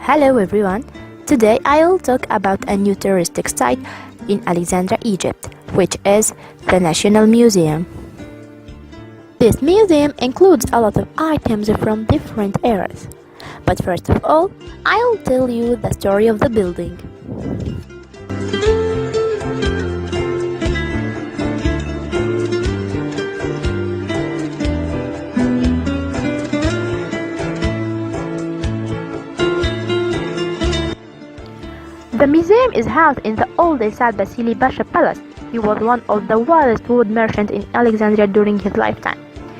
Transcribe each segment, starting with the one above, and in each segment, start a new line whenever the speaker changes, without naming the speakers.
Hello everyone! Today I will talk about a new touristic site in Alexandria, Egypt, which is the National Museum. This museum includes a lot of items from different eras. But first of all, I will tell you the story of the building. The museum is housed in the old Saad Basili Pasha Palace. He was one of the wildest wood merchants in Alexandria during his lifetime.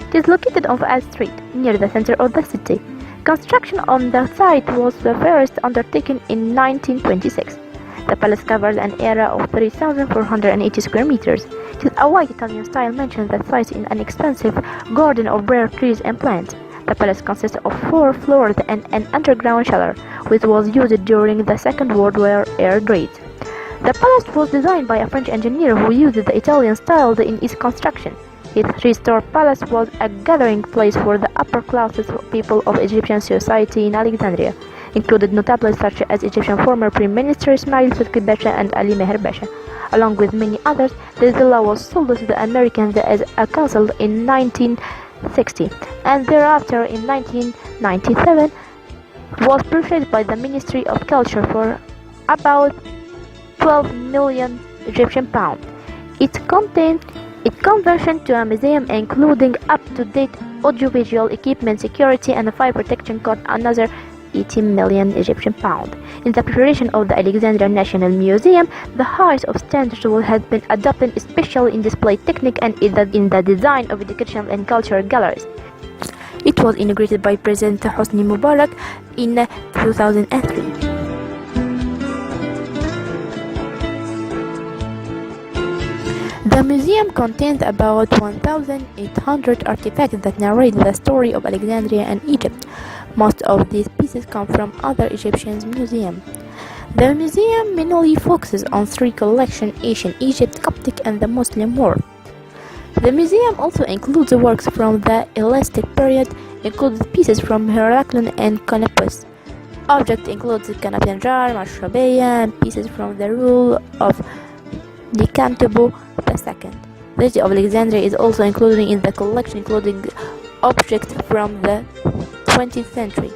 It is located on Fuad Street, near the center of the city. Construction on the site was first undertaken in 1926. The palace covers an area of 3,480 square meters. It is a white Italian-style mansion that sits in an expansive garden of rare trees and plants. The palace consists of 4 floors and an underground cellar, which was used during the Second World War air raids. The palace was designed by a French engineer who used the Italian style in its construction. His 3-star palace was a gathering place for the upper classes people of Egyptian society in Alexandria, included notables such as Egyptian former Prime Minister Ismail Sidki Pasha and Ali Meher Pasha. Along with many others, the villa was sold to the Americans as a castle in 1960, and thereafter in 1997 was purchased by the Ministry of Culture for about 12 million Egyptian pounds. Its conversion to a museum, including up-to-date audiovisual equipment, security and fire protection, cost another 80 million Egyptian pounds. In the preparation of the Alexandria National Museum, the highest of standards has been adopted, especially in display technique and in the design of educational and cultural galleries. It was inaugurated by President Hosni Mubarak in 2003. The museum contains about 1,800 artifacts that narrate the story of Alexandria and Egypt. Most of these pieces come from other Egyptian museums. The museum mainly focuses on 3 collections: Ancient Egypt, Coptic, and the Muslim world. The museum also includes works from the Hellenistic period, including pieces from Heraclion and Canopus. Objects include the Canopian jar, Mashrabiyya, and pieces from the rule of Nicanor II. The city of Alexandria is also included in the collection, including objects from the 20th century.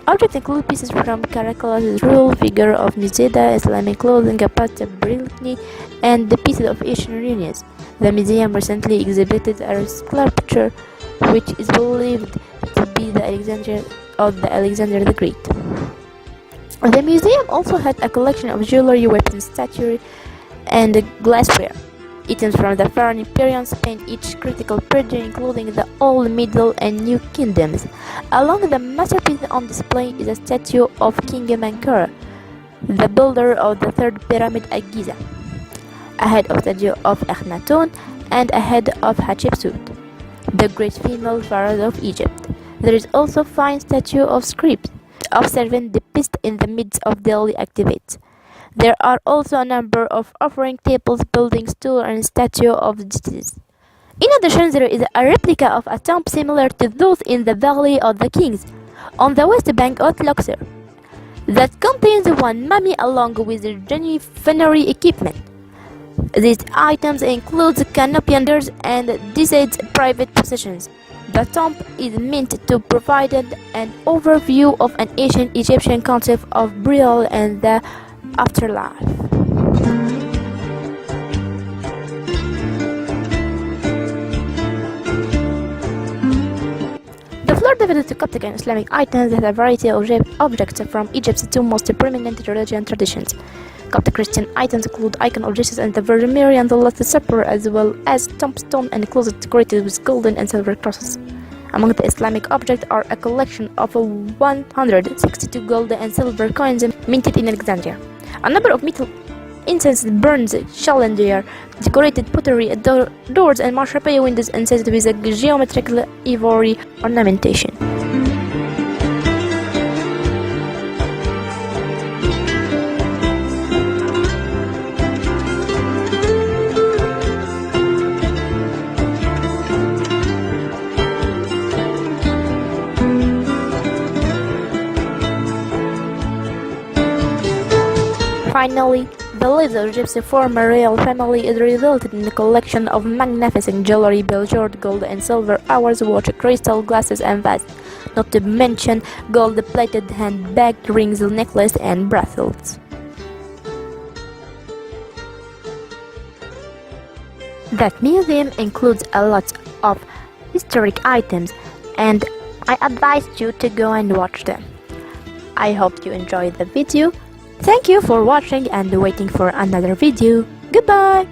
Objects include pieces from Caracalla' rule, figure of Nizida, Islamic clothing, a part of Brilni, and the pieces of Asian ruins. The museum recently exhibited a sculpture which is believed to be the Alexander the Great. The museum also had a collection of jewelry, weapons, statuary, and glassware. Items from the Pharaoh Imperium spanned each critical period, including the Old, Middle, and New Kingdoms. Among the masterpieces on display is a statue of King Menkaure, the builder of the third pyramid at Giza, a head of statue of Akhenaten, and a head of Hatshepsut, the great female pharaoh of Egypt. There is also a fine statue of scribes, of servants depicted in the midst of daily activities. There are also a number of offering tables, building stools, and statues of deities. In addition, there is a replica of a tomb similar to those in the Valley of the Kings, on the west bank of Luxor, that contains one mummy along with funerary equipment. These items include canopianders and deceased private possessions. The tomb is meant to provide an overview of an ancient Egyptian concept of burial and the afterlife. The floor divided to Coptic and Islamic items that have a variety of objects from Egypt's 2 most prominent religious traditions. Coptic Christian items include icon of Jesus and the Virgin Mary and the Last Supper, as well as tombstone and closet decorated with golden and silver crosses. Among the Islamic objects are a collection of 162 gold and silver coins minted in Alexandria. A number of metal incense burns, chandelier, decorated pottery, doors, and Mashrabiyya windows inset with a geometrical ivory ornamentation. Finally, the list of Gypsy former royal family is resulted in a collection of magnificent jewelry, bejeweled gold and silver hours, watch, crystal glasses and vests, not to mention gold-plated handbag, rings, necklace and bracelets. That museum includes a lot of historic items, and I advise you to go and watch them. I hope you enjoyed the video. Thank you for watching and waiting for another video. Goodbye!